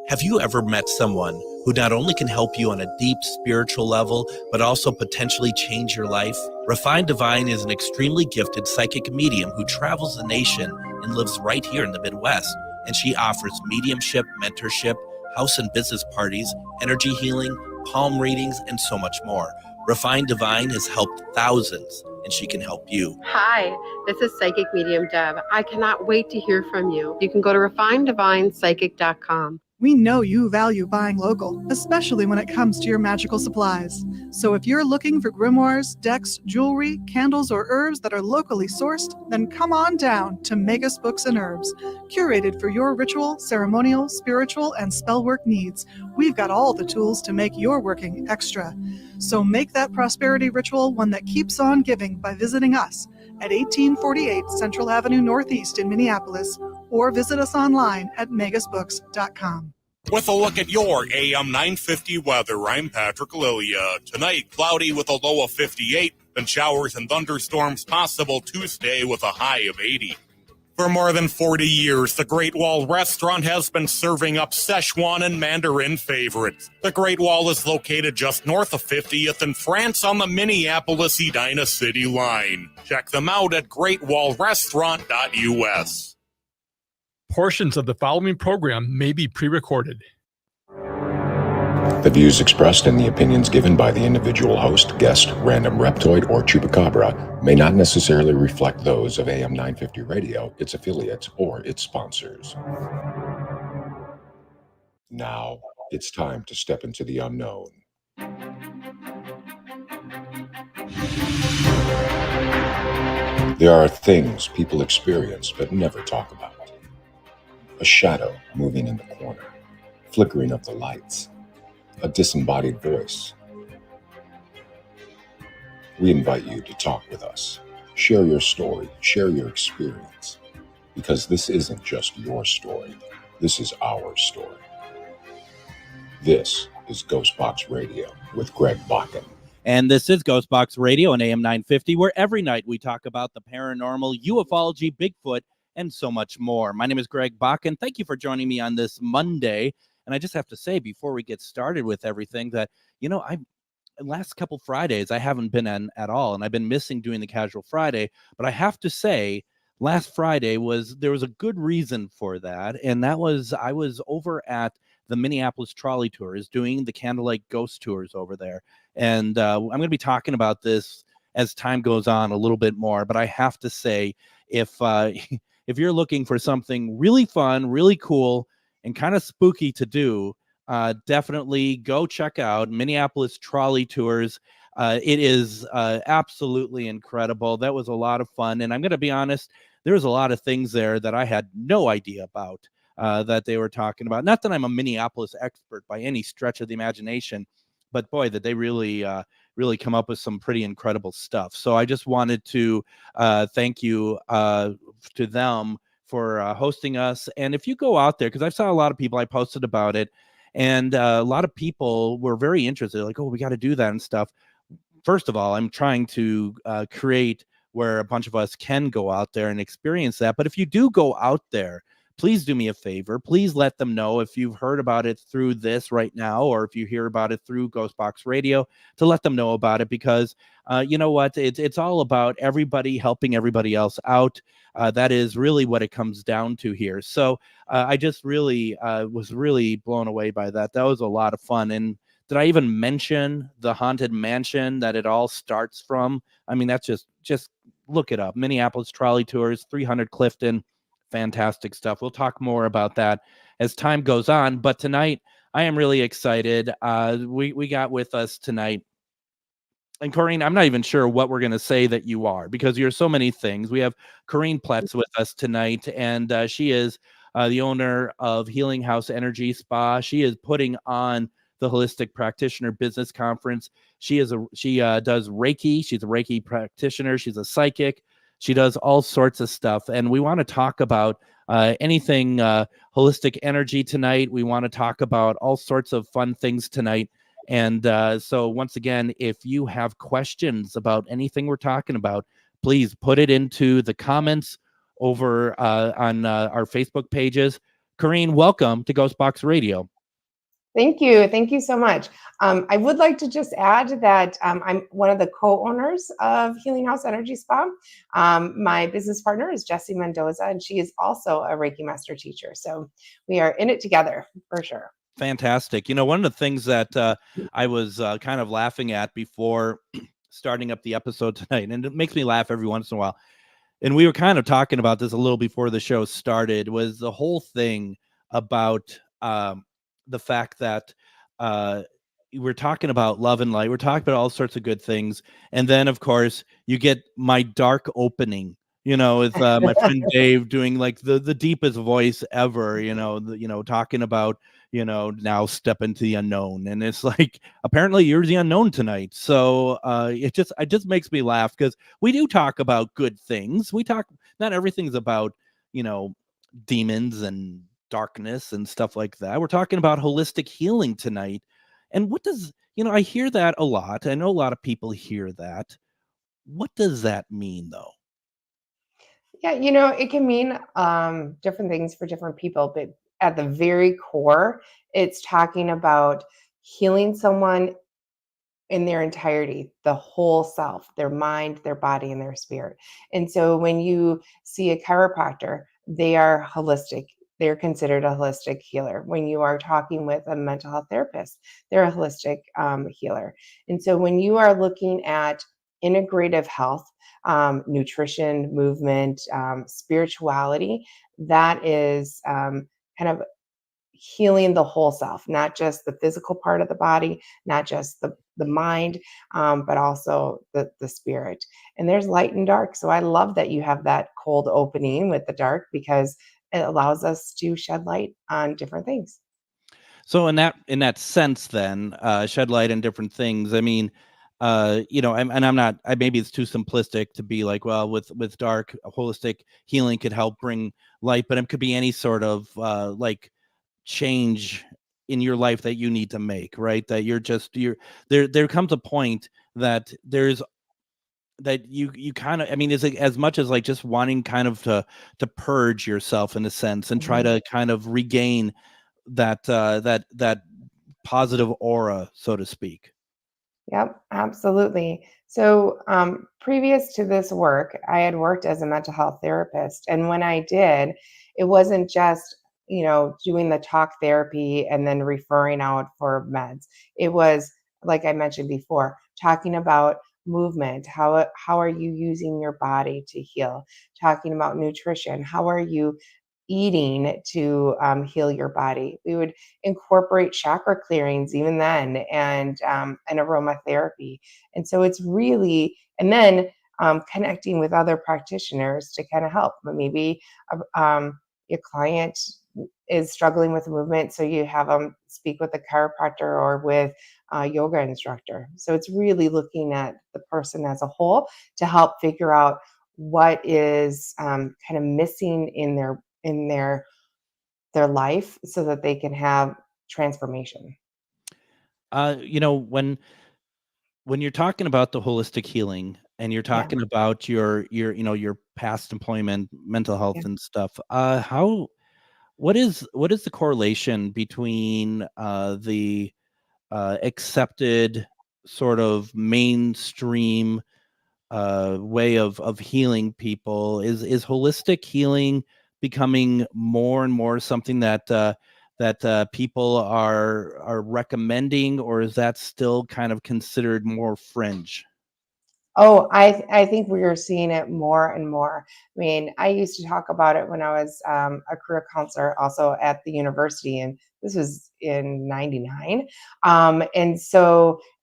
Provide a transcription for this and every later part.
Have you ever met someone who not only can help you on a deep spiritual level, but also potentially change your life? Refined Divine is an extremely gifted psychic medium who travels the nation and lives right here in the Midwest. And she offers mediumship, mentorship, house and business parties, energy healing, palm readings, and so much more. Refined Divine has helped thousands, and she can help you. Hi, this is Psychic Medium Deb. I cannot wait to hear from you. You can go to refineddivinepsychic.com. We know you value buying local, especially when it comes to your magical supplies. So if you're looking for grimoires, decks, jewelry, candles, or herbs that are locally sourced, then come on down to Magus Books and Herbs. Curated for your ritual, ceremonial, spiritual, and spellwork needs, we've got all the tools to make your working extra. So make that prosperity ritual one that keeps on giving by visiting us at 1848 Central Avenue Northeast in Minneapolis, or visit us online at magusbooks.com. With a look at your AM 950 weather, I'm Patrick Lilia. Tonight, cloudy with a low of 58, and showers and thunderstorms possible Tuesday with a high of 80. For more than 40 years, the Great Wall Restaurant has been serving up Szechuan and Mandarin favorites. The Great Wall is located just north of 50th in France on the Minneapolis-Edina City line. Check them out at greatwallrestaurant.us. Portions of the following program may be pre-recorded. The views expressed and the opinions given by the individual host, guest, random reptoid, or chupacabra may not necessarily reflect those of AM 950 Radio, its affiliates, or its sponsors. Now, it's time to step into the unknown. There are things people experience but never talk about. A shadow moving in the corner, flickering of the lights, a disembodied voice. We invite you to talk with us. Share your story, share your experience, because this isn't just your story, this is our story. This is GhostBox Radio with Greg Bakun. And this is GhostBox Radio on AM 950, where every night we talk about the paranormal, ufology, Bigfoot, and so much more. My name is Greg Bakun. Thank you for joining me on this Monday. And I just have to say, before we get started with everything, that, last couple Fridays, I haven't been in at all, and I've been missing doing the Casual Friday. But I have to say, last Friday there was a good reason for that, and that was I was over at the Minneapolis Trolley Tours doing the Candlelight Ghost Tours over there. And I'm going to be talking about this as time goes on a little bit more. But I have to say, if you're looking for something really fun, really cool, and kind of spooky to do, definitely go check out Minneapolis Trolley Tours. It is absolutely incredible. That was a lot of fun. And I'm going to be honest, there was a lot of things there that I had no idea about that they were talking about. Not that I'm a Minneapolis expert by any stretch of the imagination, but boy, that they really come up with some pretty incredible stuff. So I just wanted to thank you to them for hosting us. And if you go out there, because I saw a lot of people, I posted about it, and a lot of people were very interested, like, oh, we got to do that and stuff. First of all, I'm trying to create where a bunch of us can go out there and experience that. But if you do go out there, please do me a favor. Please let them know if you've heard about it through this right now, or if you hear about it through GhostBox Radio, to let them know about it, because you know what? It's all about everybody helping everybody else out. That is really what it comes down to here. So I just really was really blown away by that. That was a lot of fun. And did I even mention the Haunted Mansion that it all starts from? I mean, that's just look it up. Minneapolis Trolley Tours, 300 Clifton. Fantastic stuff. We'll talk more about that as time goes on. But tonight, I am really excited. We got with us tonight. And Coriene, I'm not even sure what we're going to say that you are, because you're so many things. We have Coriene Ploetz with us tonight, and she is the owner of Healing House Energy Spa. She is putting on the Holistic Practitioner Business Conference. She does Reiki. She's a Reiki practitioner. She's a psychic. She does all sorts of stuff, and we want to talk about anything holistic energy tonight. We want to talk about all sorts of fun things tonight. And so once again, if you have questions about anything we're talking about, please put it into the comments over on our Facebook pages. Coriene, welcome to GhostBox Radio. Thank you. Thank you so much. I would like to just add that I'm one of the co-owners of Healing House Energy Spa. My business partner is Jessie Mendoza, and she is also a Reiki Master teacher. So we are in it together for sure. Fantastic. One of the things that I was kind of laughing at before starting up the episode tonight, and it makes me laugh every once in a while, and we were kind of talking about this a little before the show started, was the whole thing about the fact that we're talking about love and light. We're talking about all sorts of good things. And then, of course, you get my dark opening, with my friend Dave doing like the deepest voice ever, talking about, now step into the unknown. And it's like, apparently you're the unknown tonight. So it just makes me laugh, because we do talk about good things. Not everything's about, demons and darkness and stuff like that. We're talking about holistic healing tonight. And what does, I hear that a lot. I know a lot of people hear that. What does that mean, though? Yeah, it can mean different things for different people, but at the very core, it's talking about healing someone in their entirety, the whole self, their mind, their body, and their spirit. And so when you see a chiropractor, they are holistic. They're considered a holistic healer. When you are talking with a mental health therapist, they're a holistic healer. And so when you are looking at integrative health, nutrition, movement, spirituality, that is kind of healing the whole self, not just the physical part of the body, not just the mind, but also the spirit. And there's light and dark. So I love that you have that cold opening with the dark, because it allows us to shed light on different things. So in that sense, then, shed light on different things. I mean, I'm not. Maybe it's too simplistic to be like, well, with dark, holistic healing could help bring light, but it could be any sort of like change in your life that you need to make, right? That there comes a point that you kind of, I mean, is it as much as like just wanting kind of to purge yourself in a sense and try to kind of regain that positive aura, so to speak. Yep, absolutely. So previous to this work, I had worked as a mental health therapist. And when I did, it wasn't just, doing the talk therapy and then referring out for meds. It was, like I mentioned before, talking about movement. How are you using your body to heal? Talking about nutrition. How are you eating to heal your body? We would incorporate chakra clearings even then, and aromatherapy. And so it's really, and then connecting with other practitioners to kind of help. But maybe your client is struggling with movement, so you have them speak with a chiropractor or with a yoga instructor. So it's really looking at the person as a whole to help figure out what is kind of missing in their life, so that they can have transformation. When you're talking about the holistic healing and you're Yeah. talking about your past employment, mental health Yeah. and stuff, what is the correlation between the accepted sort of mainstream way of healing people? Is holistic healing becoming more and more something that people are recommending, or is that still kind of considered more fringe? Oh, I think we are seeing it more and more. I mean, I used to talk about it when I was a career counselor also at the university, and this was in '99. And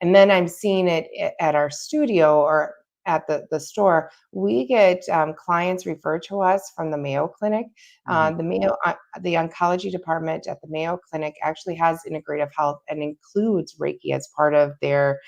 then I'm seeing it at our studio or at the store. We get clients referred to us from the Mayo Clinic. The oncology department at the Mayo Clinic actually has integrative health and includes Reiki as part of their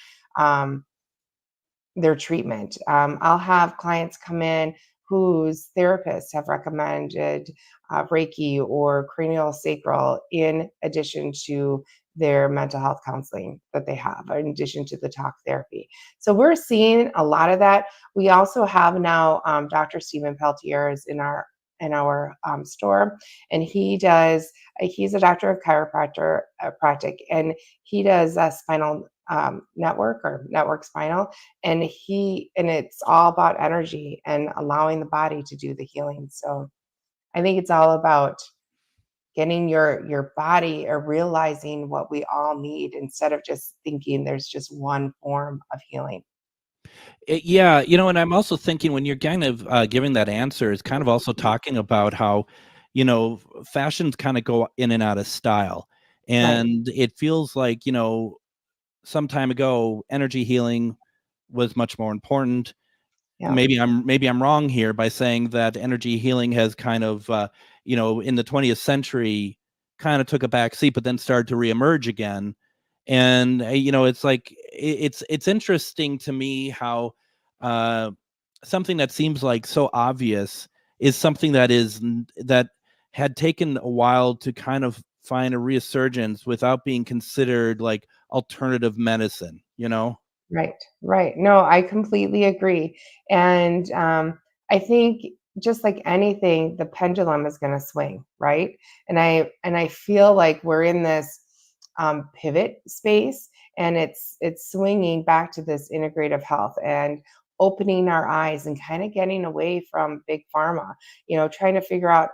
treatment. I'll have clients come in whose therapists have recommended Reiki or cranial sacral in addition to their mental health counseling that they have, in addition to the talk therapy. So we're seeing a lot of that. We also have now Dr. Stephen Peltier is in our store, and he's a doctor of chiropractic, and he does spinal network spinal, and it's all about energy and allowing the body to do the healing. So I think it's all about getting your body or realizing what we all need instead of just thinking there's just one form of healing. Yeah, and I'm also thinking when you're kind of giving that answer, it's kind of also talking about how, fashions kind of go in and out of style. And it feels like, some time ago, energy healing was much more important. Yeah. Maybe I'm wrong here by saying that energy healing has kind of, in the 20th century, kind of took a back seat, but then started to reemerge again. And it's like it's interesting to me how something that seems like so obvious is something that had taken a while to kind of find a resurgence without being considered like alternative medicine. Right. No, I completely agree. And I think just like anything, the pendulum is going to swing, right? And I feel like we're in this pivot space, and it's swinging back to this integrative health and opening our eyes and kind of getting away from big pharma, trying to figure out,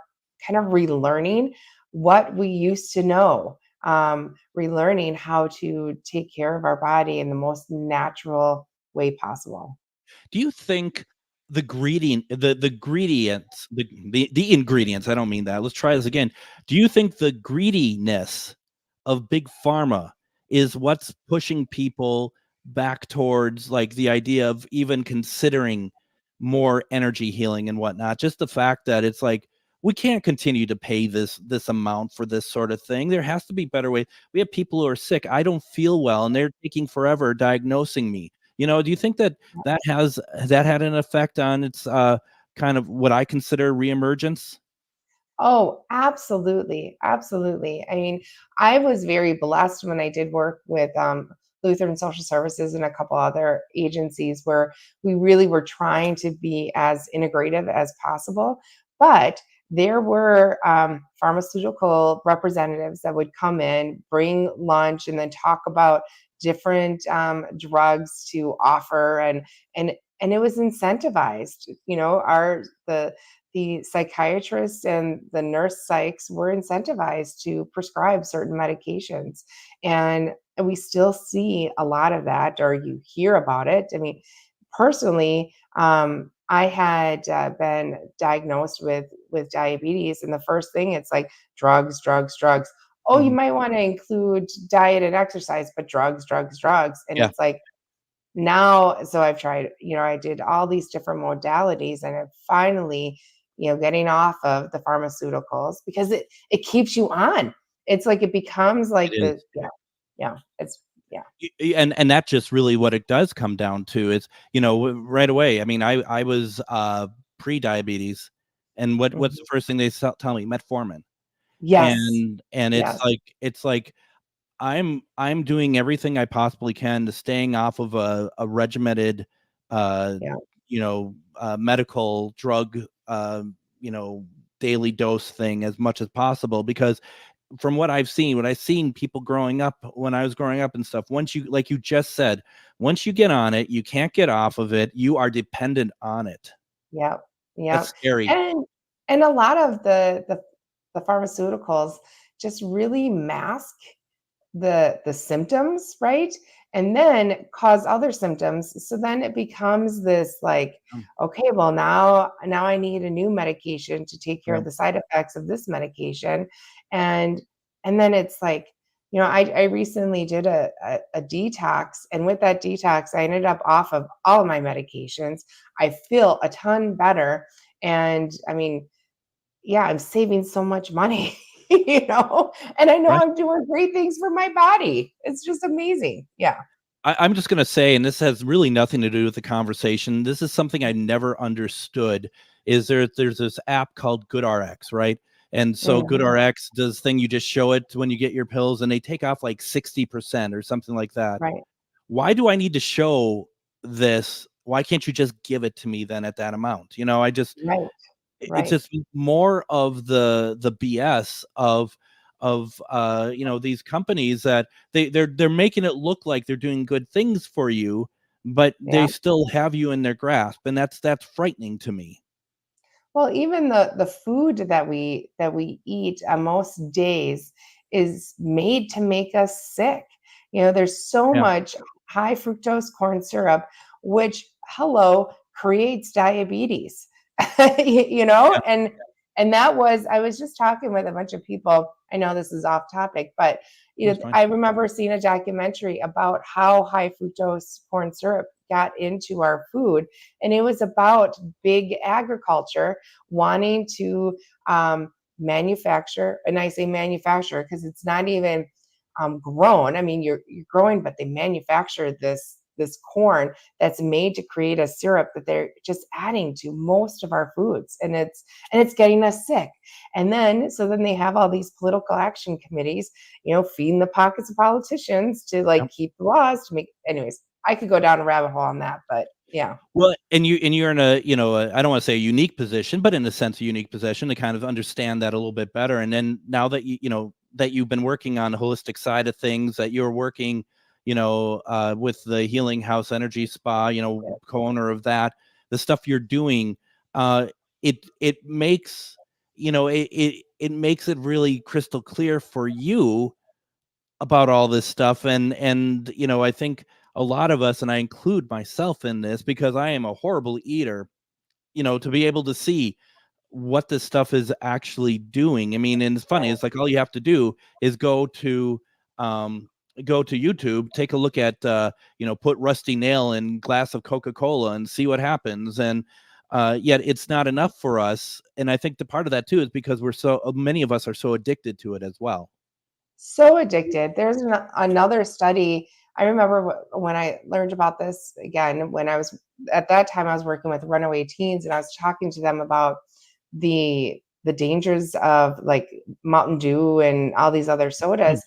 kind of relearning what we used to know, relearning how to take care of our body in the most natural way possible. Do you think the ingredients, I don't mean that. Let's try this again. Do you think the greediness of big pharma is what's pushing people back towards like the idea of even considering more energy healing and whatnot? Just the fact that it's like we can't continue to pay this amount for this sort of thing. There has to be better way. We have people who are sick. I don't feel well, and they're taking forever diagnosing me. Do you think that has had an effect on its kind of what I consider reemergence? Oh, absolutely. Absolutely. I mean, I was very blessed when I did work with Lutheran Social Services and a couple other agencies where we really were trying to be as integrative as possible. But there were pharmaceutical representatives that would come in, bring lunch, and then talk about different drugs to offer, and it was incentivized. The psychiatrists and the nurse psychs were incentivized to prescribe certain medications. And we still see a lot of that, or you hear about it. I mean, personally, I had been diagnosed with diabetes, and the first thing, it's like drugs, drugs, drugs. Oh, you might want to include diet and exercise, but drugs, drugs, drugs. And it's like, now, so I've tried, I did all these different modalities, and I'm finally, getting off of the pharmaceuticals because it keeps you on. It's like, it becomes like it's And that's just really what it does come down to is, right away. I mean, I was pre-diabetes, and what's the first thing they tell me? Metformin. Yes. And it's like I'm doing everything I possibly can to staying off of a regimented medical drug daily dose thing as much as possible, because from what I've seen people growing up when I was growing up and stuff, once you, like you just said, once you get on it, you can't get off of it. You are dependent on it. Yeah. That's scary. And a lot of the pharmaceuticals just really mask the symptoms, right? And then cause other symptoms. So then it becomes this like, okay, well, now I need a new medication to take care of the side effects of this medication. And then it's like, I recently did a detox, and with that detox, I ended up off of all of my medications. I feel a ton better. And I mean, yeah, I'm saving so much money. And I know I'm doing great things for my body. It's just amazing. Yeah. I'm just going to say, and this has really nothing to do with the conversation, this is something I never understood, is there's this app called GoodRx, right? And so GoodRx does thing, you just show it when you get your pills, and they take off like 60% or something like that. Right. Why do I need to show this? Why can't you just give it to me then at that amount? I just, Right. Right. It's just more of the BS of these companies that they're making it look like they're doing good things for you, but they still have you in their grasp, and that's frightening to me. Well, even the food that we eat on most days is made to make us sick. There's so much high fructose corn syrup, which creates diabetes. And that was, I was just talking with a bunch of people. I know this is off topic, but I remember seeing a documentary about how high fructose corn syrup got into our food. And it was about big agriculture wanting to manufacture, and I say manufacture because it's not even grown. I mean, you're growing, but they manufacture this corn that's made to create a syrup that they're just adding to most of our foods, and it's getting us sick. And then they have all these political action committees, feeding the pockets of politicians to keep the laws to make. Anyways, I could go down a rabbit hole on that, but yeah. Well, and you're in a I don't want to say a unique position, but in a sense a unique position to kind of understand that a little bit better. And then now that that you've been working on the holistic side of things, that you're working with the Healing House Energy Spa, co-owner of that, the stuff you're doing, it makes, it makes it really crystal clear for you about all this stuff. And I think a lot of us, and I include myself in this because I am a horrible eater, to be able to see what this stuff is actually doing. I mean, and it's funny, it's like all you have to do is go to YouTube, take a look at, put rusty nail in glass of Coca-Cola and see what happens. And yet it's not enough for us. And I think the part of that too is because many of us are so addicted to it as well. So addicted. There's another study. I remember when I learned about this again, when I was at that time, I was working with runaway teens, and I was talking to them about the dangers of like Mountain Dew and all these other sodas.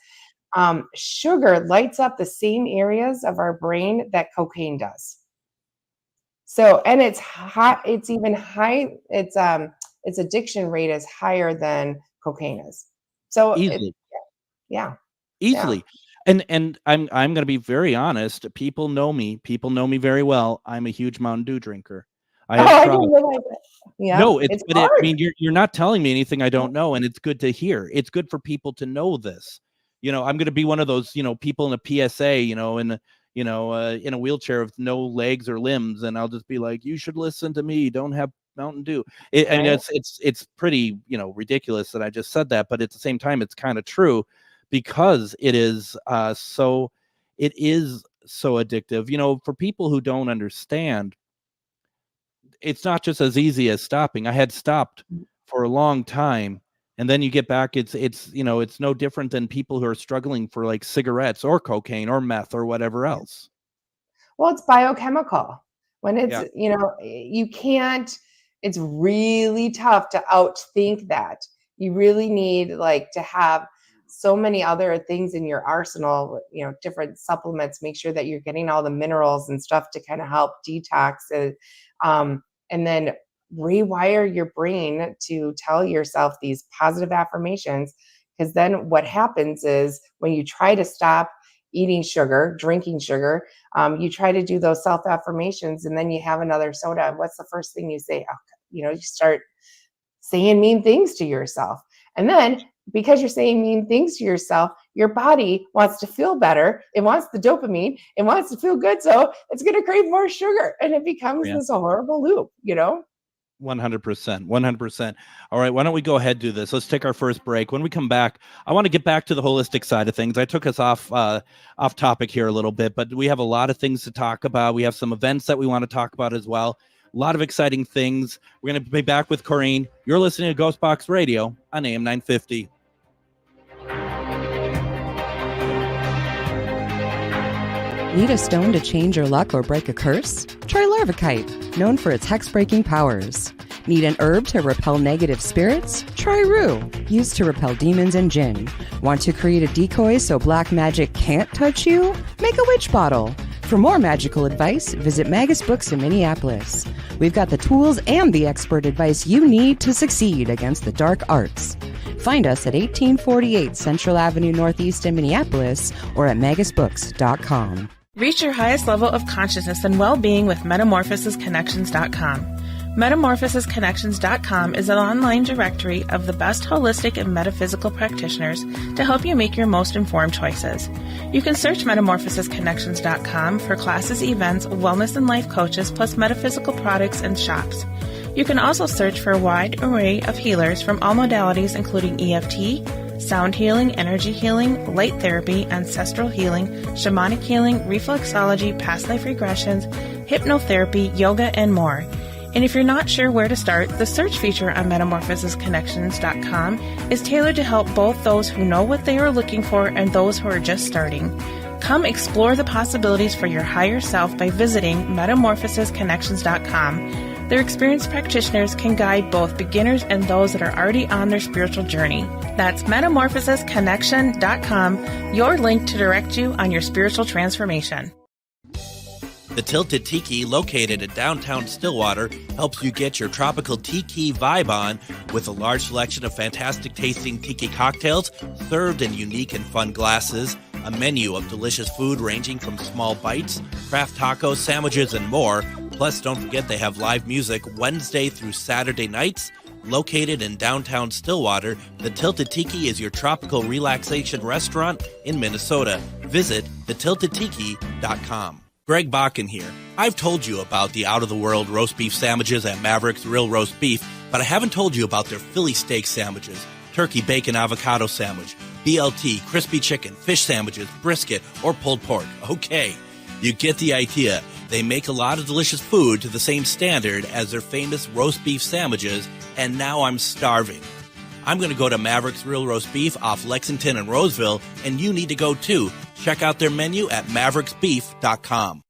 Sugar lights up the same areas of our brain that cocaine does. So, and it's high, it's even high, its addiction rate is higher than cocaine is. So easily. Easily. Yeah. And I'm going to be very honest. People know me very well. I'm a huge Mountain Dew drinker. I didn't realize it. Yeah. No, I mean, you're not telling me anything I don't know, and it's good to hear. It's good for people to know this. I'm going to be one of those, people in a PSA, in a wheelchair with no legs or limbs, and I'll just be like, you should listen to me. Don't have Mountain Dew. I mean, it's pretty, ridiculous that I just said that, but at the same time, it's kind of true because it is so addictive. For people who don't understand, it's not just as easy as stopping. I had stopped for a long time. And then you get back, it's no different than people who are struggling for like cigarettes or cocaine or meth or whatever else. Well, it's biochemical. When it's, you can't, it's really tough to outthink that. You really need to have so many other things in your arsenal, different supplements, make sure that you're getting all the minerals and stuff to kind of help detox it. And then rewire your brain to tell yourself these positive affirmations, because then what happens is when you try to stop eating sugar, drinking sugar, you try to do those self affirmations, and then you have another soda. What's the first thing you say? You start saying mean things to yourself. And then because you're saying mean things to yourself, your body wants to feel better. It wants the dopamine. It wants to feel good. So it's going to crave more sugar, and it becomes this horrible loop, 100%. All right. Why don't we go ahead and do this? Let's take our first break. When we come back, I want to get back to the holistic side of things. I took us off topic here a little bit, but we have a lot of things to talk about. We have some events that we want to talk about as well. A lot of exciting things. We're going to be back with Coriene. You're listening to GhostBox Radio on AM 950. Need a stone to change your luck or break a curse? Try Larvikite, known for its hex-breaking powers. Need an herb to repel negative spirits? Try Rue, used to repel demons and jinn. Want to create a decoy so black magic can't touch you? Make a witch bottle. For more magical advice, visit Magus Books in Minneapolis. We've got the tools and the expert advice you need to succeed against the dark arts. Find us at 1848 Central Avenue Northeast in Minneapolis or at magusbooks.com. Reach your highest level of consciousness and well-being with metamorphosisconnections.com. Metamorphosisconnections.com is an online directory of the best holistic and metaphysical practitioners to help you make your most informed choices. You can search metamorphosisconnections.com for classes, events, wellness and life coaches, plus metaphysical products and shops. You can also search for a wide array of healers from all modalities, including EFT, sound healing, energy healing, light therapy, ancestral healing, shamanic healing, reflexology, past life regressions, hypnotherapy, yoga, and more. And if you're not sure where to start, the search feature on metamorphosisconnections.com is tailored to help both those who know what they are looking for and those who are just starting. Come explore the possibilities for your higher self by visiting metamorphosisconnections.com. Their experienced practitioners can guide both beginners and those that are already on their spiritual journey. That's metamorphosisconnection.com, your link to direct you on your spiritual transformation. The Tilted Tiki, located in downtown Stillwater, helps you get your tropical tiki vibe on with a large selection of fantastic tasting tiki cocktails served in unique and fun glasses, a menu of delicious food ranging from small bites, craft tacos, sandwiches, and more. Plus, don't forget they have live music Wednesday through Saturday nights. Located in downtown Stillwater, the Tilted Tiki is your tropical relaxation restaurant in Minnesota. Visit thetiltedtiki.com. Greg Bakun here. I've told you about the out-of-the-world roast beef sandwiches at Maverick's Real Roast Beef, but I haven't told you about their Philly steak sandwiches, turkey bacon avocado sandwich, BLT, crispy chicken, fish sandwiches, brisket, or pulled pork. Okay, you get the idea. They make a lot of delicious food to the same standard as their famous roast beef sandwiches, and now I'm starving. I'm going to go to Maverick's Real Roast Beef off Lexington and Roseville, and you need to go too. Check out their menu at mavericksbeef.com.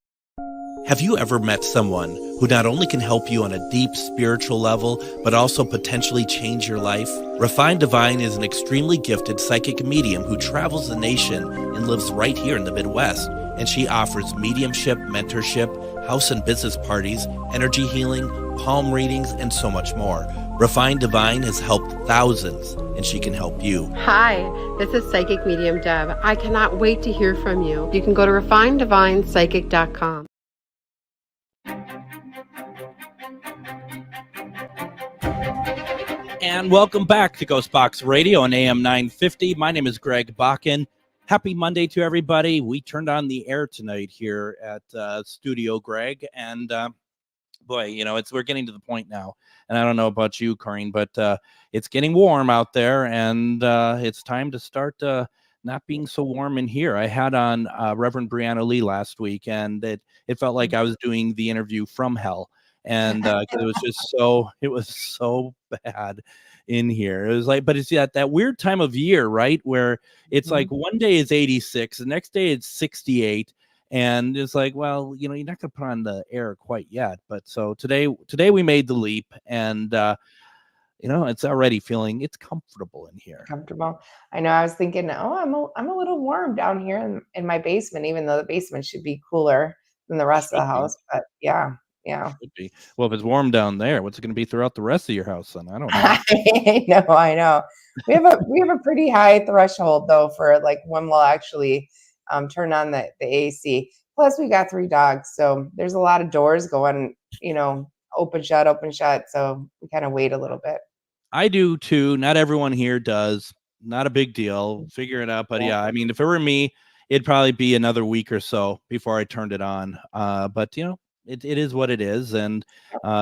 Have you ever met someone who not only can help you on a deep spiritual level, but also potentially change your life? Refined Divine is an extremely gifted psychic medium who travels the nation and lives right here in the Midwest. And she offers mediumship, mentorship, house and business parties, energy healing, palm readings, and so much more. Refined Divine has helped thousands, and she can help you. Hi, this is Psychic Medium Deb. I cannot wait to hear from you. You can go to refineddivinepsychic.com. And welcome back to GhostBox Radio on AM 950. My name is Greg Bakun. Happy Monday to everybody. We turned on the air tonight here at Studio Greg, and boy, you know, we're getting to the point now, and I don't know about you, Coriene, but it's getting warm out there, and it's time to start not being so warm in here. I had on Reverend Brianna Lee last week, and it felt like I was doing the interview from hell, and it was so bad in here. It was like, but it's that weird time of year, right, where it's like one day is 86, the next day it's 68. And it's like, well, you know, you're not going to put on the air quite yet. But so today we made the leap, and you know, it's already feeling it's comfortable in here. Comfortable. I know. I was thinking, oh, I'm a little warm down here in my basement, even though the basement should be cooler than the rest of the house. But yeah. Should be. Well, if it's warm down there, what's it going to be throughout the rest of your house? Then I don't know. I know. We have a pretty high threshold though for like when we'll actually turn on the AC. Plus we got 3 dogs, so there's a lot of doors going, you know, open shut. So we kind of wait a little bit. I do too. Not everyone here does. Not a big deal. Figure it out. But yeah, I mean, if it were me, it'd probably be another week or so before I turned it on. But you know, it is what it is, and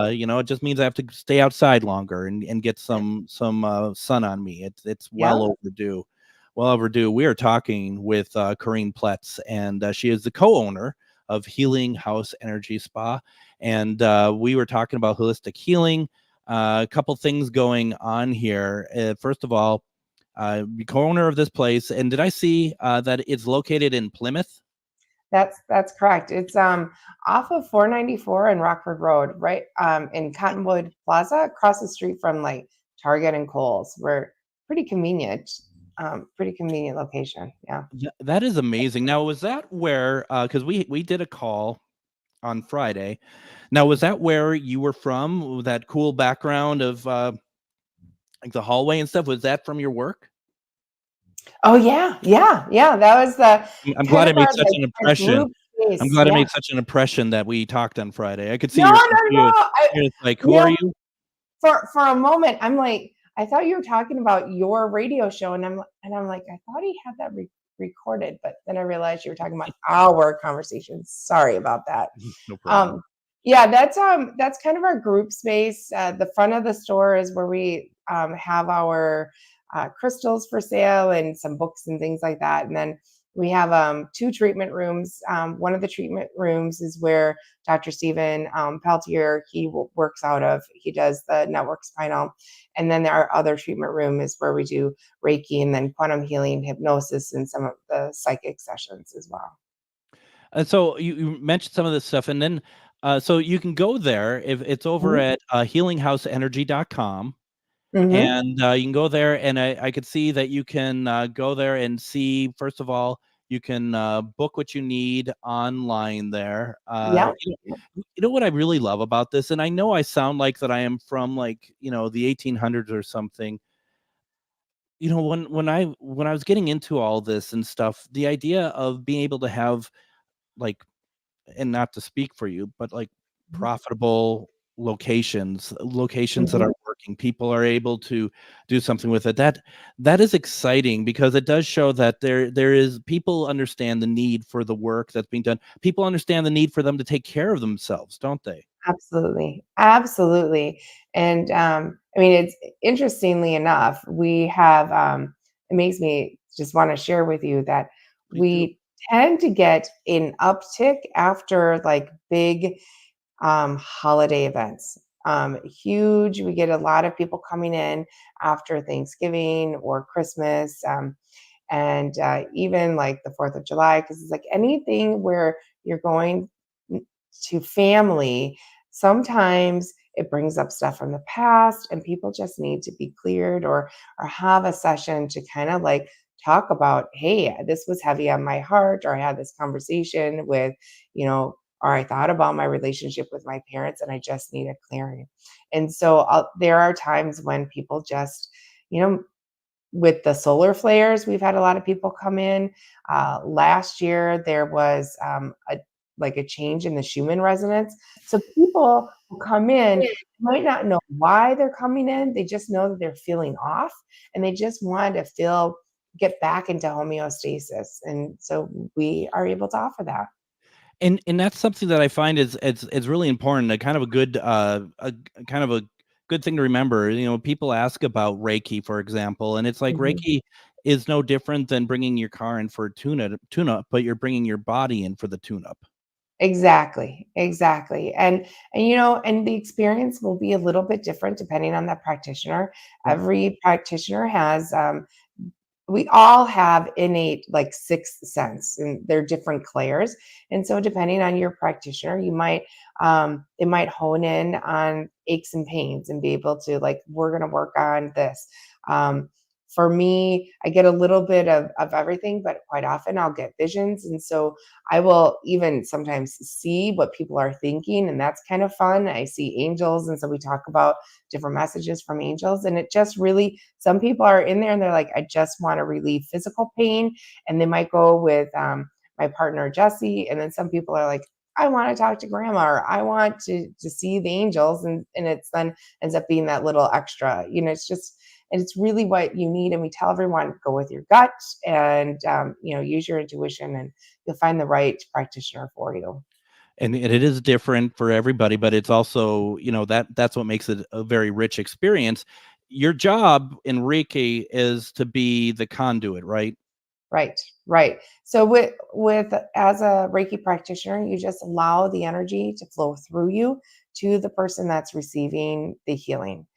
you know, it just means I have to stay outside longer and get some sun on me. It's well overdue. Well overdue. We are talking with Coriene Ploetz, and she is the co-owner of Healing House Energy Spa. And we were talking about holistic healing. A couple things going on here. First of all, co-owner of this place. And did I see that it's located in Plymouth? That's correct. It's off of 494 and Rockford Road, right in Cottonwood Plaza, across the street from like Target and Kohl's. We're pretty convenient. pretty convenient location. Yeah. That is amazing. Now, was that where, because we did a call on Friday. Now, was that where you were from? With that cool background of like the hallway and stuff? Was that from your work? Oh yeah. That was the I'm kind glad I of made our, such like, an our impression. group space. I'm glad I Yeah. made such an impression that we talked on Friday. I could see No, you're no, no. confused. You're just like, who You are know, you? for a moment, I'm like, I thought you were talking about your radio show, and I'm like, I thought he had that recorded, but then I realized you were talking about our conversation. Sorry about that. No problem. Yeah, that's kind of our group space. The front of the store is where we have our crystals for sale and some books and things like that. And then we have 2 treatment rooms. One of the treatment rooms is where Dr. Stephen Peltier, he works out of. He does the network spinal. And then our other treatment room is where we do Reiki and then quantum healing, hypnosis, and some of the psychic sessions as well. And so you mentioned some of this stuff, and then so you can go there if it's over at healinghouseenergy.com. Mm-hmm. And you can go there, and I could see that you can go there and see, first of all, you can book what you need online there. Yeah. You know what I really love about this, and I know I sound like that I am from like, the 1800s or something. When I was getting into all this and stuff, the idea of being able to have like, and not to speak for you, but like profitable locations that are working, people are able to do something with it. That is exciting, because it does show that there is, people understand the need for the work that's being done. People understand the need for them to take care of themselves, don't they? Absolutely. And I mean, it's interestingly enough, we have it makes me just want to share with you that Please do. we tend to get an uptick after like big holiday events. Huge. We get a lot of people coming in after Thanksgiving or Christmas, and even like the 4th of July, because it's like anything where you're going to family. Sometimes it brings up stuff from the past, and people just need to be cleared or have a session to kind of like talk about, hey, this was heavy on my heart, or I had this conversation with, or I thought about my relationship with my parents and I just need a clearing. And so there are times when people just, with the solar flares, we've had a lot of people come in. Last year, there was a change in the Schumann resonance. So people who come in might not know why they're coming in. They just know that they're feeling off, and they just want to get back into homeostasis. And so we are able to offer that. And that's something that I find is really important. A kind of a good kind of a good thing to remember. People ask about Reiki, for example, and it's like Reiki is no different than bringing your car in for a tune-up, but you're bringing your body in for the tune-up. Exactly. And the experience will be a little bit different depending on that practitioner. Every practitioner has we all have innate like sixth sense, and they're different clairs. And so depending on your practitioner, you might it might hone in on aches and pains and be able to like, we're going to work on this. For me, I get a little bit of everything, but quite often I'll get visions. And so I will even sometimes see what people are thinking, and that's kind of fun. I see angels, and so we talk about different messages from angels, and it just really, some people are in there and they're like, I just want to relieve physical pain, and they might go with my partner Jesse, and then some people are like, I want to talk to grandma, or I want to see the angels, and it's then ends up being that little extra, and it's really what you need. And we tell everyone, go with your gut and, use your intuition, and you'll find the right practitioner for you. And it is different for everybody, but it's also, that's what makes it a very rich experience. Your job in Reiki is to be the conduit, right? Right. So with as a Reiki practitioner, you just allow the energy to flow through you to the person that's receiving the healing.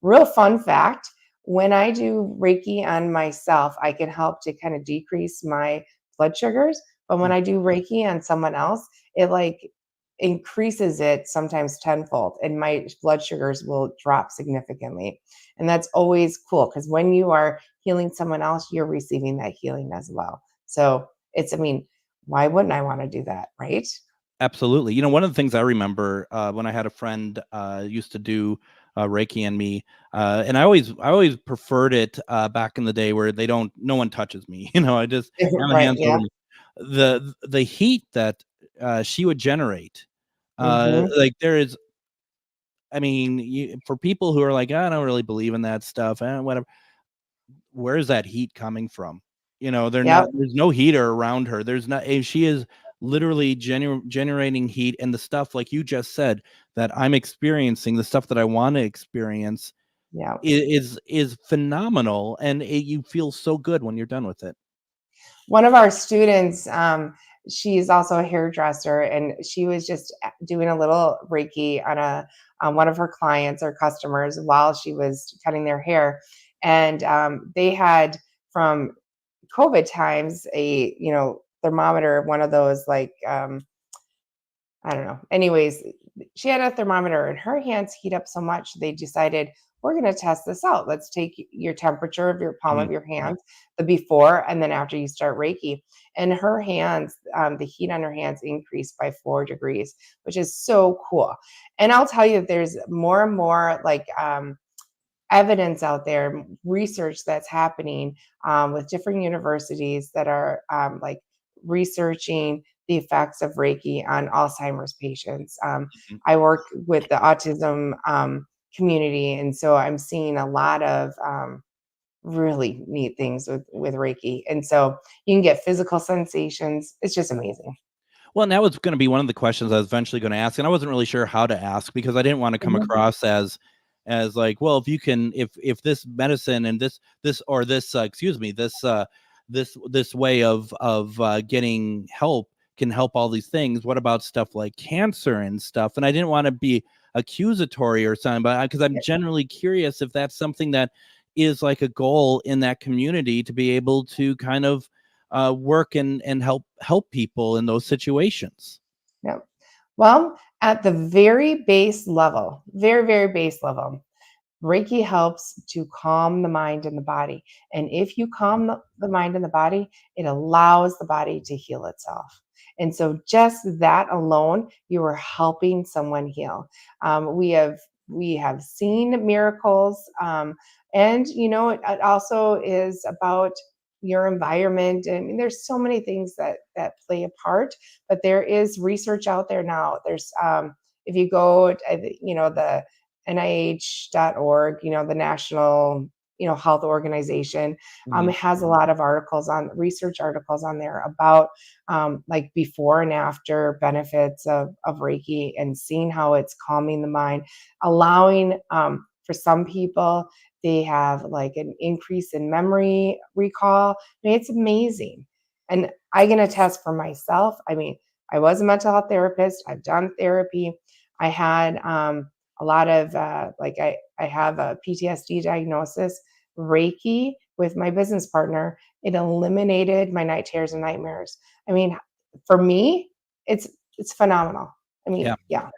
Real fun fact, when I do Reiki on myself, I can help to kind of decrease my blood sugars. But when I do Reiki on someone else, it like increases it sometimes tenfold, and my blood sugars will drop significantly. And that's always cool, because when you are healing someone else, you're receiving that healing as well. So I mean, why wouldn't I want to do that, right? Absolutely. One of the things I remember when I had a friend used to do Reiki on me, and I always preferred it back in the day where no one touches me. I just have my Right. hands Yeah. over me. The heat that she would generate, Hmm. like there is, I mean, for people who are like, I don't really believe in that stuff, whatever. Where's that heat coming from? Yep. There's no heater around her. There's not, and she is literally generating heat, and the stuff like you just said that I'm experiencing, the stuff that I want to experience Yeah. is phenomenal, and you feel so good when you're done with it. One of our students, she's also a hairdresser, and she was just doing a little Reiki on one of her clients or customers while she was cutting their hair. And they had, from COVID times, a thermometer, one of those, like, I don't know. Anyways, she had a thermometer, and her hands heat up so much, they decided, we're going to test this out. Let's take your temperature of your palm Mhm. of your hands, the before and then after you start Reiki. And her hands, the heat on her hands increased by 4 degrees, which is so cool. And I'll tell you, there's more and more, like, evidence out there, research that's happening with different universities that are like researching the effects of Reiki on Alzheimer's patients. Mhm. I work with the autism community, and so I'm seeing a lot of really neat things with Reiki. And so you can get physical sensations. It's just amazing. Well, and that was going to be one of the questions I was eventually going to ask, and I wasn't really sure how to ask because I didn't want to come Mhm. across as like, well, if you can, if this medicine and this or this excuse me, this way of getting help can help all these things, what about stuff like cancer and stuff? And I didn't want to be accusatory or something, but because I'm generally curious if that's something that is like a goal in that community to be able to kind of work and help people in those situations. Yeah. Well, at the very base level, very, very base level, Reiki helps to calm the mind and the body. And if you calm the mind and the body, it allows the body to heal itself. And so just that alone, you are helping someone heal. We have seen miracles. And it also is about your environment. And I mean, there's so many things that play a part, but there is research out there now. There's if you go the NIH.org, the National, Health Organization, Mhm. has a lot of research articles on there about like before and after benefits of Reiki, and seeing how it's calming the mind, allowing for some people, they have like an increase in memory recall. I mean, it's amazing. And I can attest for myself. I mean, I was a mental health therapist. I've done therapy. I had a lot of I have a PTSD diagnosis. Reiki with my business partner, it eliminated my night terrors and nightmares. I mean, for me, it's phenomenal. I mean, Yeah, yeah.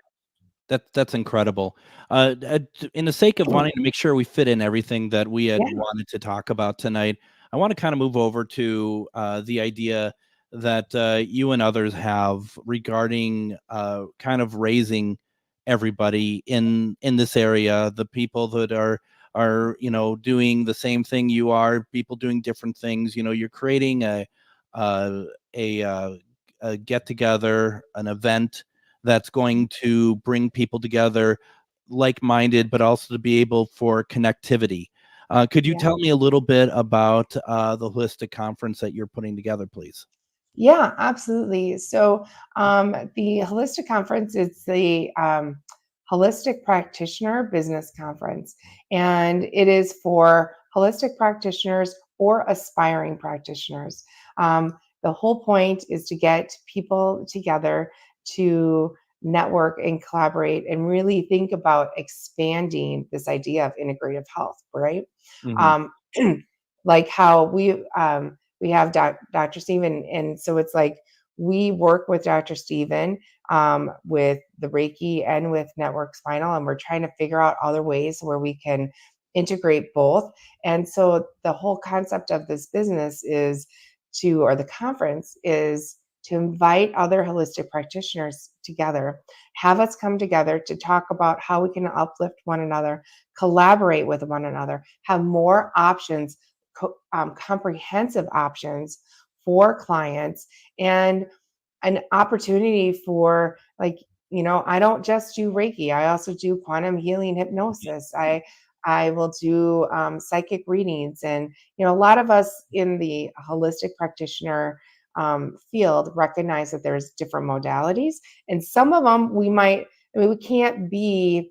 that's incredible. In the sake of wanting to make sure we fit in everything that we had Yeah. wanted to talk about tonight, I want to kind of move over to the idea that you and others have regarding kind of raising everybody in this area, the people that are doing the same thing you are, people doing different things. You're creating uh, a a get together, an event that's going to bring people together like-minded, but also to be able for connectivity. Could you Yeah. tell me a little bit about the holistic conference that you're putting together, please? Yeah, absolutely. So the Holistic Conference is the Holistic Practitioner Business Conference, and it is for holistic practitioners or aspiring practitioners. The whole point is to get people together to network and collaborate and really think about expanding this idea of integrative health, right? Mhm. Um, like how we have Dr. Steve, and so it's like we work with Dr. Steven with the Reiki and with Network Spinal, and we're trying to figure out other ways where we can integrate both. And so the whole concept of this business or the conference is to invite other holistic practitioners together, have us come together to talk about how we can uplift one another, collaborate with one another, have more options, comprehensive options for clients, and an opportunity for, like, I don't just do Reiki. I also do quantum healing hypnosis. I will do psychic readings. And, a lot of us in the holistic practitioner field recognize that there's different modalities, and some of them we can't be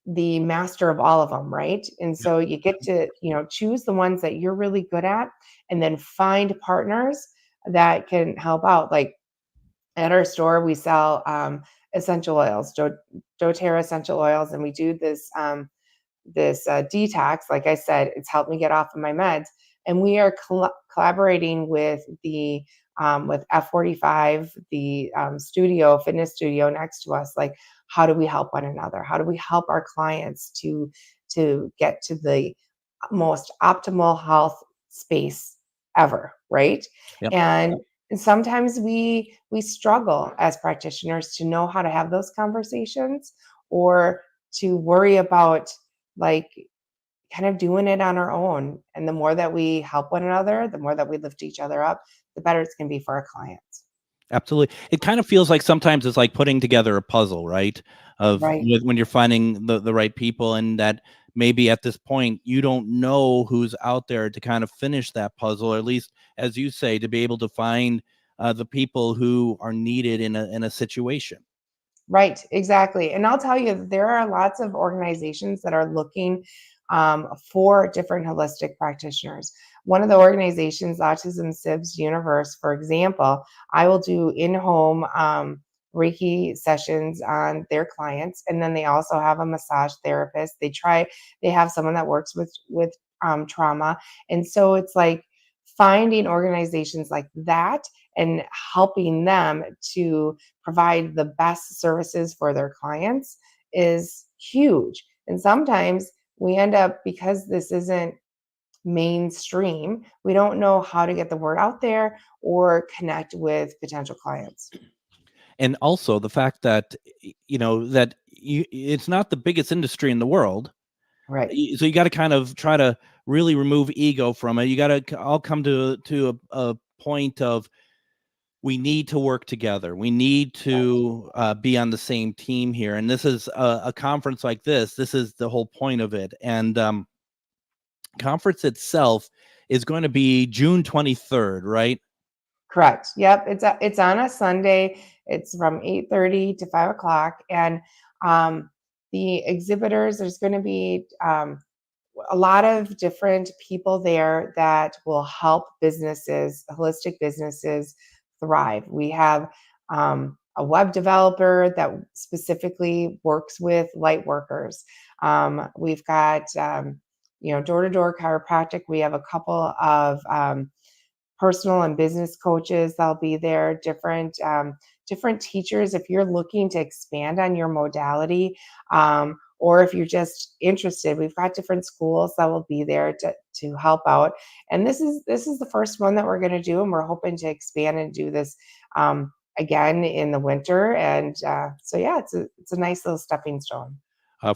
the master of all of them, right? And so you get to, choose the ones that you're really good at, and then find partners that can help out. Like at our store, we sell essential oils, doTERRA essential oils, and we do this detox. Like I said, it's helped me get off of my meds, and we are collaborating with the with F45, the fitness studio next to us. Like, how do we help one another? How do we help our clients to get to the most optimal health space ever, right? Yep. And sometimes we struggle as practitioners to know how to have those conversations, or to worry about, like, kind of doing it on our own. And the more that we help one another, the more that we lift each other up, the better it's going to be for our clients. Absolutely. It kind of feels like sometimes it's like putting together a puzzle, right? Right. When you're finding the right people, and that maybe at this point you don't know who's out there to kind of finish that puzzle, or at least, as you say, to be able to find the people who are needed in a situation. Right, exactly. And I'll tell you, there are lots of organizations that are looking for different holistic practitioners. One of the organizations, Autism Sibs Universe, for example, I will do in-home Reiki sessions on their clients, and then they also have a massage therapist. They have someone that works with trauma, and so it's like finding organizations like that and helping them to provide the best services for their clients is huge. And sometimes we end up, because this isn't mainstream, we don't know how to get the word out there or connect with potential clients. And also the fact that, it's not the biggest industry in the world. Right. So you got to kind of try to really remove ego from it. You got to all come to a point of, we need to work together. We need to be on the same team here. And this is a conference like this. This is the whole point of it. And conference itself is going to be June 23rd, right? Correct. Yep. It's on a Sunday. It's from 8:30 to 5 o'clock. And the exhibitors, there's going to be a lot of different people there that will help holistic businesses thrive. We have a web developer that specifically works with light workers. We've got door-to-door chiropractic. We have a couple of personal and business coaches that'll be there. Different teachers, if you're looking to expand on your modality, or if you're just interested, we've got different schools that will be there to help out. And this is the first one that we're going to do, and we're hoping to expand and do this again in the winter. And so yeah, it's a nice little stepping stone.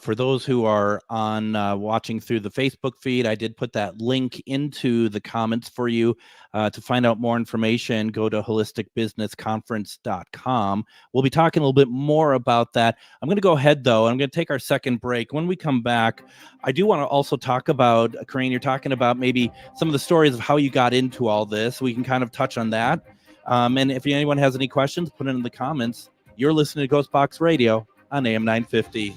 For those who are on watching through the Facebook feed, I did put that link into the comments for you. To find out more information, go to holisticbusinessconference.com. We'll be talking a little bit more about that. I'm going to go ahead, though. I'm going to take our second break. When we come back, I do want to also talk about, Coriene, you're talking about maybe some of the stories of how you got into all this. We can kind of touch on that. And if anyone has any questions, put it in the comments. You're listening to GhostBox Radio on AM 950.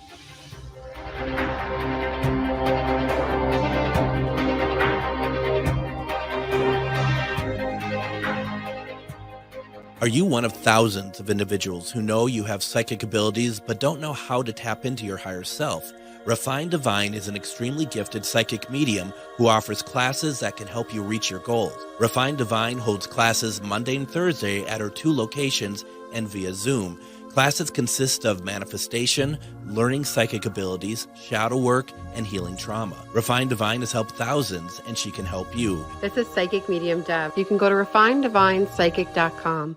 Are you one of thousands of individuals who know you have psychic abilities but don't know how to tap into your higher self? Refined Divine is an extremely gifted psychic medium who offers classes that can help you reach your goals. Refined Divine holds classes Monday and Thursday at her 2 locations and via Zoom. Classes consist of manifestation, learning psychic abilities, shadow work, and healing trauma. Refined Divine has helped thousands, and she can help you. This is Psychic Medium Deb. You can go to refinedivinepsychic.com.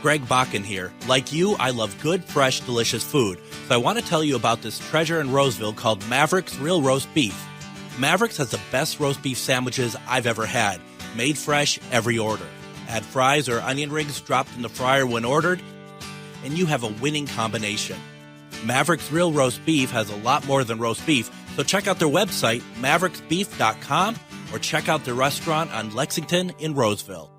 Greg Bakun here. Like you, I love good, fresh, delicious food. So I want to tell you about this treasure in Roseville called Maverick's Real Roast Beef. Maverick's has the best roast beef sandwiches I've ever had. Made fresh every order. Add fries or onion rings dropped in the fryer when ordered, and you have a winning combination. Maverick's Real Roast Beef has a lot more than roast beef, so check out their website, mavericksbeef.com, or check out their restaurant on Lexington in Roseville.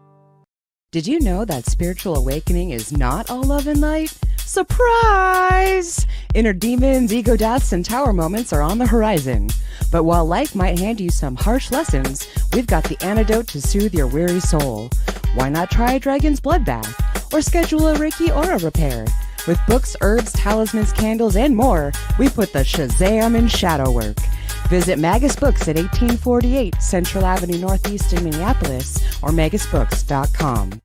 Did you know that spiritual awakening is not all love and light? Surprise! Inner demons, ego deaths, and tower moments are on the horizon. But while life might hand you some harsh lessons, we've got the antidote to soothe your weary soul. Why not try a dragon's blood bath? Or schedule a Reiki aura repair? With books, herbs, talismans, candles, and more, we put the Shazam in shadow work. Visit Magus Books at 1848 Central Avenue Northeast in Minneapolis or magusbooks.com.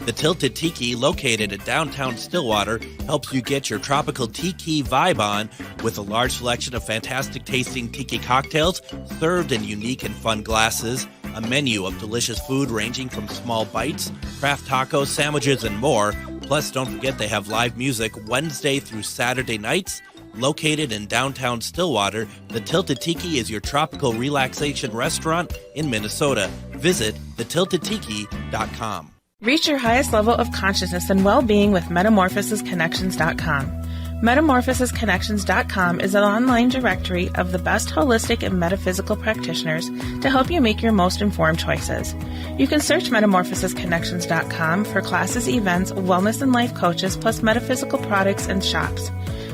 The Tilted Tiki, located in downtown Stillwater, helps you get your tropical tiki vibe on with a large selection of fantastic tasting tiki cocktails served in unique and fun glasses, a menu of delicious food ranging from small bites, craft tacos, sandwiches, and more. Plus, don't forget they have live music Wednesday through Saturday nights. Located in downtown Stillwater, the Tilted Tiki is your tropical relaxation restaurant in Minnesota. Visit thetiltedtiki.com. Reach your highest level of consciousness and well-being with metamorphosisconnections.com. Metamorphosisconnections.com is an online directory of the best holistic and metaphysical practitioners to help you make your most informed choices. You can search metamorphosisconnections.com for classes, events, wellness and life coaches, plus metaphysical products and shops.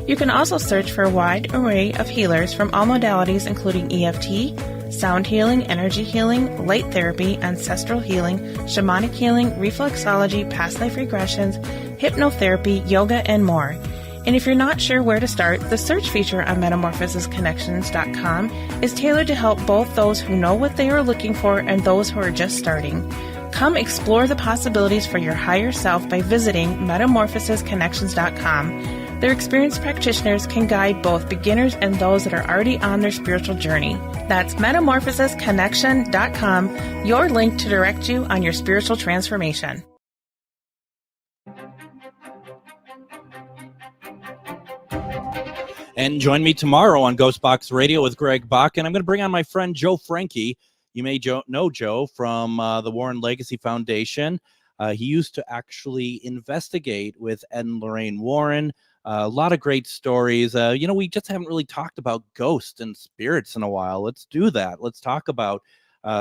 You can also search for a wide array of healers from all modalities, including EFT, sound healing, energy healing, light therapy, ancestral healing, shamanic healing, reflexology, past life regressions, hypnotherapy, yoga, and more. And if you're not sure where to start, the search feature on metamorphosisconnections.com is tailored to help both those who know what they are looking for and those who are just starting. Come explore the possibilities for your higher self by visiting metamorphosisconnections.com. Their experienced practitioners can guide both beginners and those that are already on their spiritual journey. That's metamorphosisconnection.com, your link to direct you on your spiritual transformation. And join me tomorrow on GhostBox Radio with Greg Bakun. I'm going to bring on my friend Joe Frankie. You may know Joe from the Warren Legacy Foundation. He used to actually investigate with Ed and Lorraine Warren. A lot of great stories. We just haven't really talked about ghosts and spirits in a while. Let's do that. Let's talk about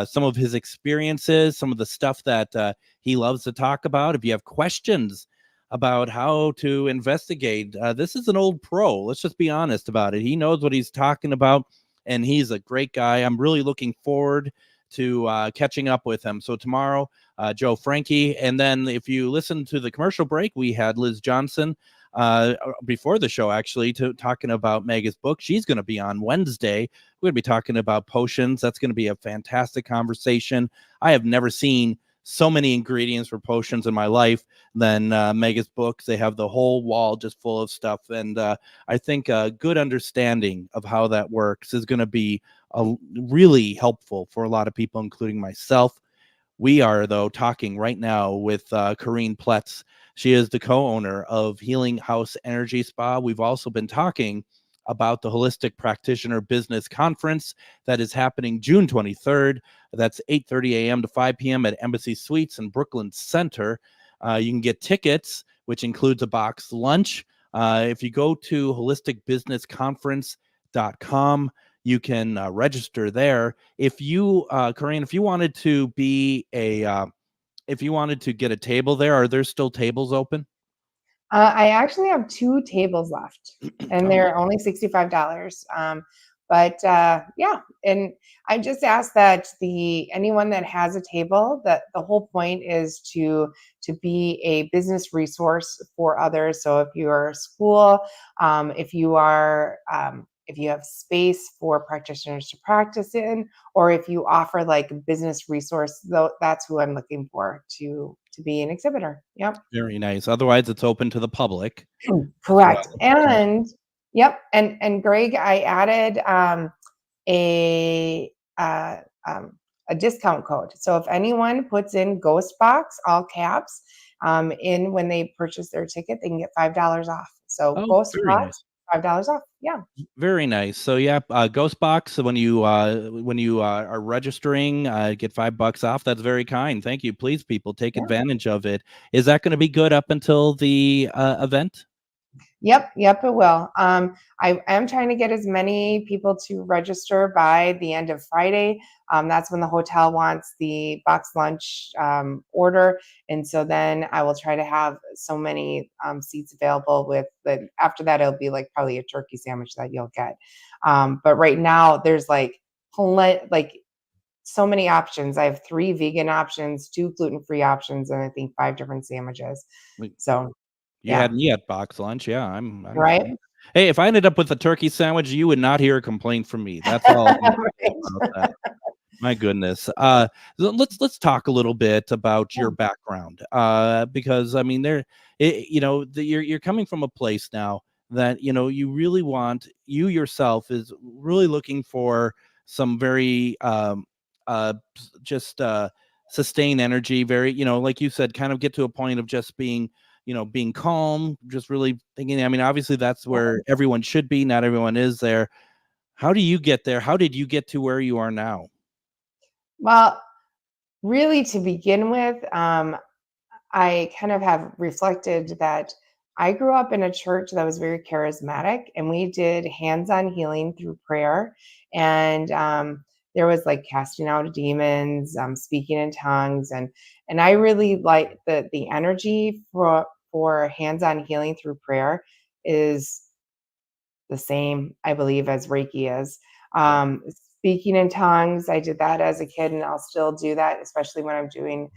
some of his experiences, some of the stuff that he loves to talk about. If you have questions about how to investigate, this is an old pro. Let's just be honest about it. He knows what he's talking about, and he's a great guy. I'm really looking forward to catching up with him. So tomorrow, Joe Frankie. And then if you listen to the commercial break, we had Liz Johnson before the show, actually, talking about Mega's book. She's going to be on Wednesday. We're going to be talking about potions. That's going to be a fantastic conversation. I have never seen so many ingredients for potions in my life than Mega's books. They have the whole wall just full of stuff. And I think a good understanding of how that works is going to be really helpful for a lot of people, including myself. We are, though, talking right now with Coriene Ploetz. She is the co-owner of Healing House Energy Spa. We've also been talking about the Holistic Practitioner Business Conference that is happening June 23rd. That's 8:30 a.m. to 5 p.m. at Embassy Suites in Brooklyn Center. You can get tickets, which includes a box lunch. If you go to holisticbusinessconference.com, you can register there. If you, Coriene, if you wanted to be if you wanted to get a table there, are there still tables open? I actually have 2 tables left, and they're only $65. But yeah, and I just ask that anyone that has a table, that the whole point is to be a business resource for others. So if you're a school, if you are if you have space for practitioners to practice in, or if you offer like a business resource, though, that's who I'm looking for to be an exhibitor. Yep. Very nice. Otherwise, it's open to the public. Correct. Well. And yep. And Greg, I added a uh, a discount code. So if anyone puts in GhostBox, all caps, in when they purchase their ticket, they can get $5 off. So Oh, very GhostBox, nice. $5 off. Yeah. Very nice. So yeah, GhostBox. When you are registering, get $5 off. That's very kind. Thank you. Please, people, take Yeah. advantage of it. Is that going to be good up until the event? Yep, it will. I am trying to get as many people to register by the end of Friday. That's when the hotel wants the box lunch order, and so then I will try to have so many seats available. After that, it'll be like probably a turkey sandwich that you'll get. But right now, there's like so many options. I have 3 vegan options, 2 gluten-free options, and I think 5 different sandwiches. So. You Yeah. had me at box lunch. Yeah, I'm Right. Hey, if I ended up with a turkey sandwich, you would not hear a complaint from me. That's all I'm gonna say about that. My goodness. Let's talk a little bit about your background. Because I mean, you're coming from a place now that you really want, you yourself is really looking for some very just sustain energy, very, like you said, kind of get to a point of just being calm, just really thinking. I mean, obviously that's where everyone should be. Not everyone is there. How do you get there? How did you get to where you are now? Well, really, to begin with, I kind of have reflected that I grew up in a church that was very charismatic, and we did hands-on healing through prayer. And there was like casting out demons, speaking in tongues, and I really like the energy for hands-on healing through prayer is the same, I believe, as Reiki is. Speaking in tongues, I did that as a kid, and I'll still do that, especially when I'm doing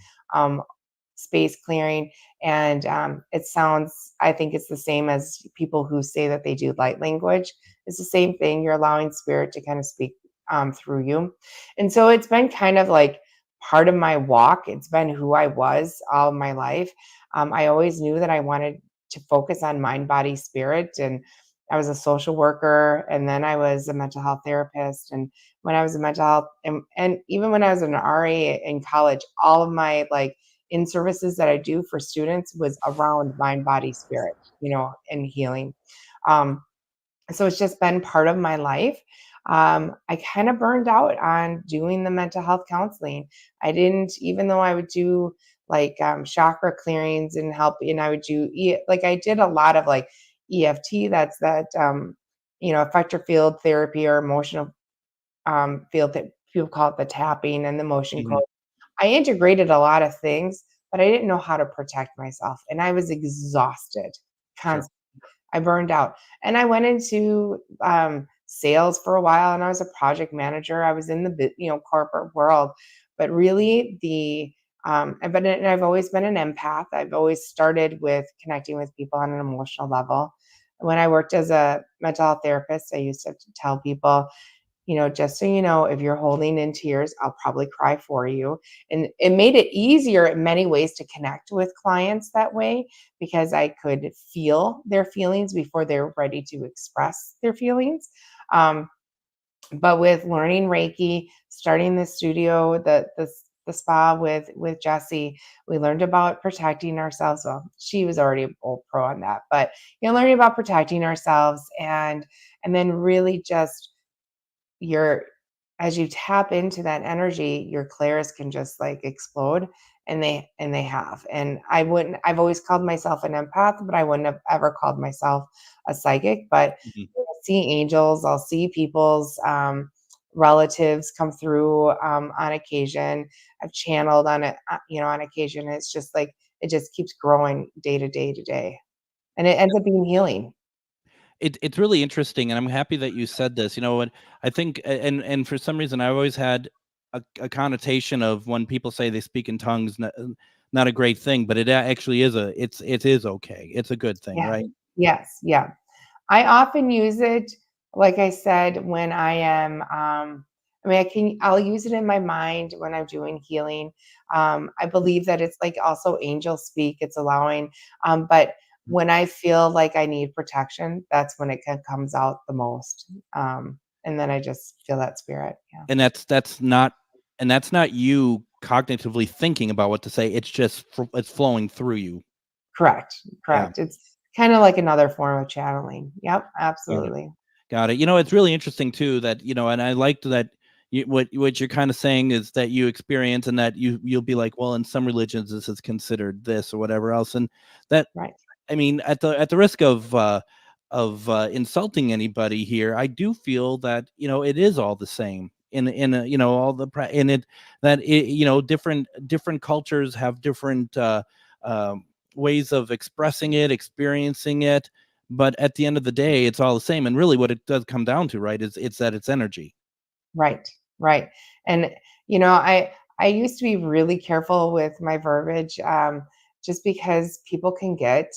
space clearing. And I think it's the same as people who say that they do light language. It's the same thing. You're allowing spirit to kind of speak through you. And so it's been kind of like part of my walk. It's been who I was all my life. I always knew that I wanted to focus on mind, body, spirit. And I was a social worker, and then I was a mental health therapist. And when I was a mental health, and even when I was an RA in college, all of my in services that I do for students was around mind, body, spirit, and healing. So it's just been part of my life. I kind of burned out on doing the mental health counseling. I didn't, even though I would do chakra clearings and help, and I would do, I did a lot of EFT, that's effector field therapy, or emotional field that people call it the tapping and the motion code. I integrated a lot of things, but I didn't know how to protect myself, and I was exhausted constantly. I burned out, and I went into sales for a while, and I was a project manager. I was in the corporate world, but really I've always been an empath. I've always started with connecting with people on an emotional level. When I worked as a mental health therapist, I used to tell people, just so you know, if you're holding in tears, I'll probably cry for you. And it made it easier in many ways to connect with clients that way, because I could feel their feelings before they're ready to express their feelings. But with learning Reiki, starting the studio, the spa with Jessie, we learned about protecting ourselves. Well, she was already a old pro on that, but learning about protecting ourselves, and then really just as you tap into that energy, your clairs can just explode, and they have. And I've always called myself an empath, but I wouldn't have ever called myself a psychic. But I'll see angels, I'll see people's relatives come through on occasion. I've channeled on it, on occasion. It's just it just keeps growing day to day to day, and it ends up being healing. It's really interesting, and I'm happy that you said this. You know what? I think, and for some reason, I always had a connotation of when people say they speak in tongues, not a great thing, but it actually is it is okay. It's a good thing, Yeah. right? Yes. Yeah. I often use it, like I said, when I am, I mean, I'll use it in my mind when I'm doing healing. I believe that it's like also angel speak. It's allowing, but when I feel like I need protection, that's when it comes out the most. And then I just feel that spirit. Yeah. And that's not you cognitively thinking about what to say. It's just it's flowing through you. Correct. Yeah. Correct. It's kind of like another form of channeling. Yep. Got it. Absolutely. Got it. You know, it's really interesting too that, you know, and I liked that what you're kind of saying is that you experience, and that you'll be like, well, in some religions this is considered this or whatever else, and that, Right. I mean, at the risk of insulting anybody here, I do feel that, you know, it is all the same in a, you know, all the in it, that it, you know, different cultures have different ways of expressing it, experiencing it, but at the end of the day, it's all the same. And really, what it does come down to, right, is it's that it's energy. Right, right. And I used to be really careful with my verbiage, just because people can get,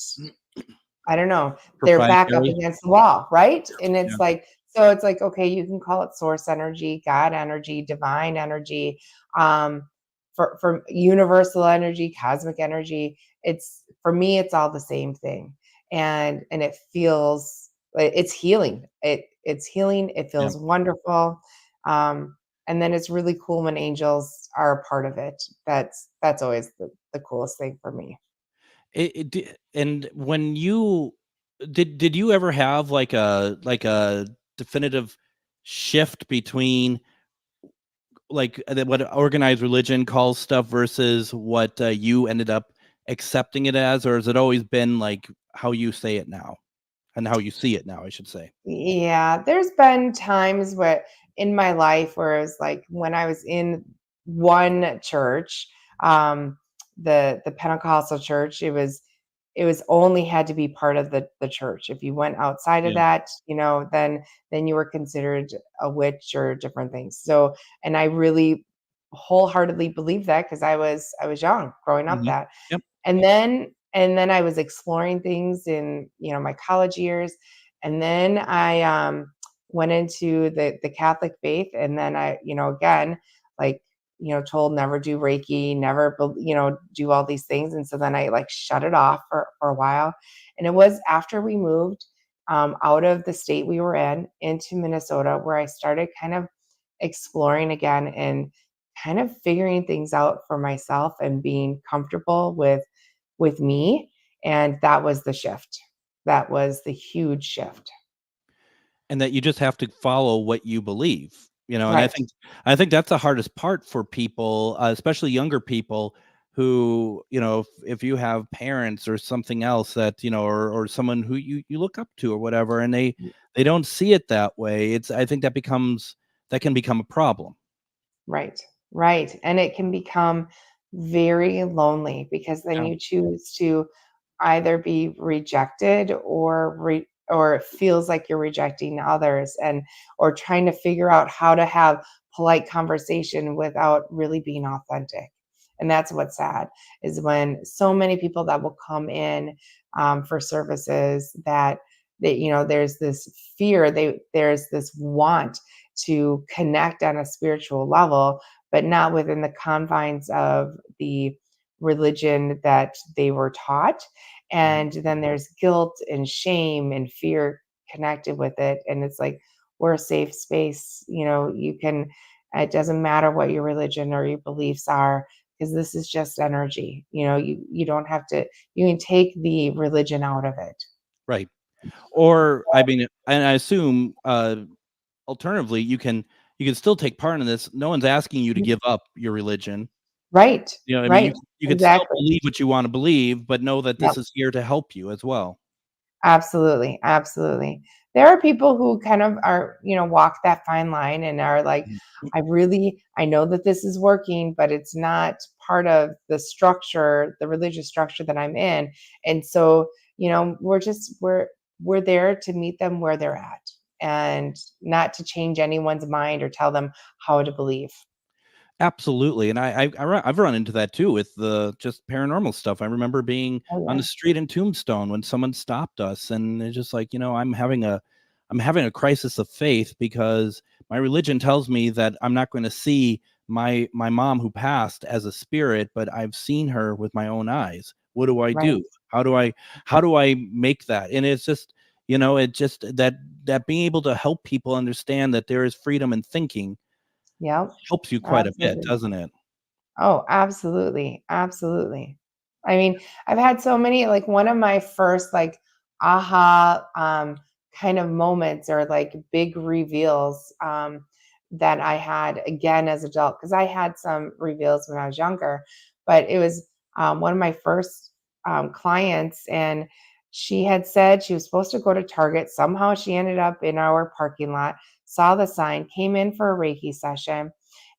I don't know, their back up Proprietary. against the wall, right? And Yeah. it's like, so it's like, okay, you can call it source energy, God energy, divine energy, for universal energy, cosmic energy. It's, for me, it's all the same thing. And it feels, it's healing. It's healing. It Yeah. feels wonderful. And then it's really cool when angels are a part of it. That's always the coolest thing for me. And when you did you ever have like a definitive shift between like what organized religion calls stuff versus what you ended up accepting it as, or has it always been like how you say it now and how you see it now, I should say? Yeah, there's been times where in my life where it was like when I was in one church, um, the Pentecostal church, it was only had to be part of the church. If you went outside of Yeah. that, then you were considered a witch or different things. So, and I really wholeheartedly believed that because I was young growing up Hmm. that. Yep. And then I was exploring things in, my college years. And then I went into the Catholic faith. And then I, again, like, told never do Reiki, never, do all these things. And so then I like shut it off for a while. And it was after we moved out of the state we were in into Minnesota where I started kind of exploring again and kind of figuring things out for myself and being comfortable with me. And that was the shift. That was the huge shift. And that you just have to follow what you believe, you know. And Right. I think that's the hardest part for people, especially younger people who, you know, if you have parents or something else that, you know, or someone who you look up to or whatever, and they don't see it that way, I think that can become a problem. Right. Right. And it can become very lonely because then Yeah. you choose to either be rejected or it feels like you're rejecting others and or trying to figure out how to have polite conversation without really being authentic. And that's what's sad is when so many people that will come in for services that there's this fear, there's this want to connect on a spiritual level, but not within the confines of the religion that they were taught. And then there's guilt and shame and fear connected with it. And it's like, we're a safe space. It doesn't matter what your religion or your beliefs are, because this is just energy. You don't have to, you can take the religion out of it. Right. Or I mean, and I assume alternatively, you can still take part in this. No one's asking you to give up your religion. Right. You know, I mean, Right. you can still Exactly. believe what you want to believe, but know that Yep. this is here to help you as well. Absolutely, absolutely. There are people who kind of are, walk that fine line and are like, I know that this is working, but it's not part of the structure, the religious structure that I'm in. And so, we're we're there to meet them where they're at and not to change anyone's mind or tell them how to believe. Absolutely. And I've run into that too with the just paranormal stuff. I remember being on the street in Tombstone when someone stopped us, and it's just like, I'm having a crisis of faith because my religion tells me that I'm not going to see my mom who passed as a spirit, but I've seen her with my own eyes. What do I do? How do I make that? And it's just, it just that being able to help people understand that there is freedom in thinking helps you quite a bit, doesn't it? Oh, absolutely. Absolutely. I mean, I've had so many, like one of my first like aha kind of moments or like big reveals that I had again as adult, because I had some reveals when I was younger, but it was one of my first clients, and she had said she was supposed to go to Target. Somehow she ended up in our parking lot, saw the sign, came in for a Reiki session.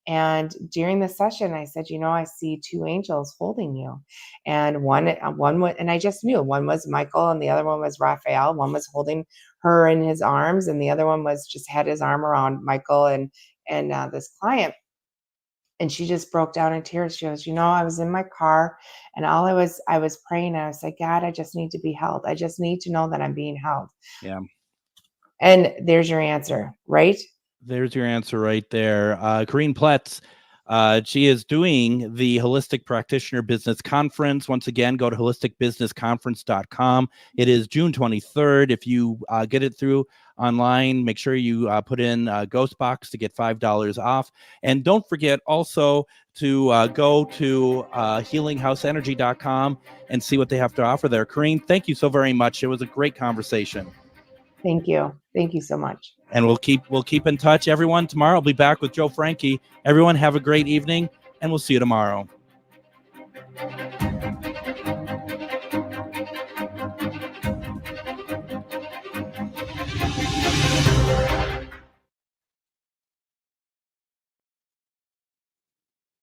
And during the session, I said, I see two angels holding you. And one was, and I just knew one was Michael and the other one was Raphael. One was holding her in his arms, and the other one was just had his arm around Michael and this client. And she just broke down in tears. She goes, I was in my car and I was praying, and I was like, God, I just need to be held. I just need to know that I'm being held. Yeah. And there's your answer, right? There's your answer right there. Coriene Ploetz, she is doing the Holistic Practitioner Business Conference. Once again, go to holisticbusinessconference.com. It is June 23rd. If you get it through online, make sure you put in GhostBox to get $5 off. And don't forget also to go to healinghouseenergy.com and see what they have to offer there. Coriene, thank you so very much. It was a great conversation. Thank you. Thank you so much. And we'll keep in touch, everyone. Tomorrow I'll be back with Joe Frankie. Everyone have a great evening, and we'll see you tomorrow.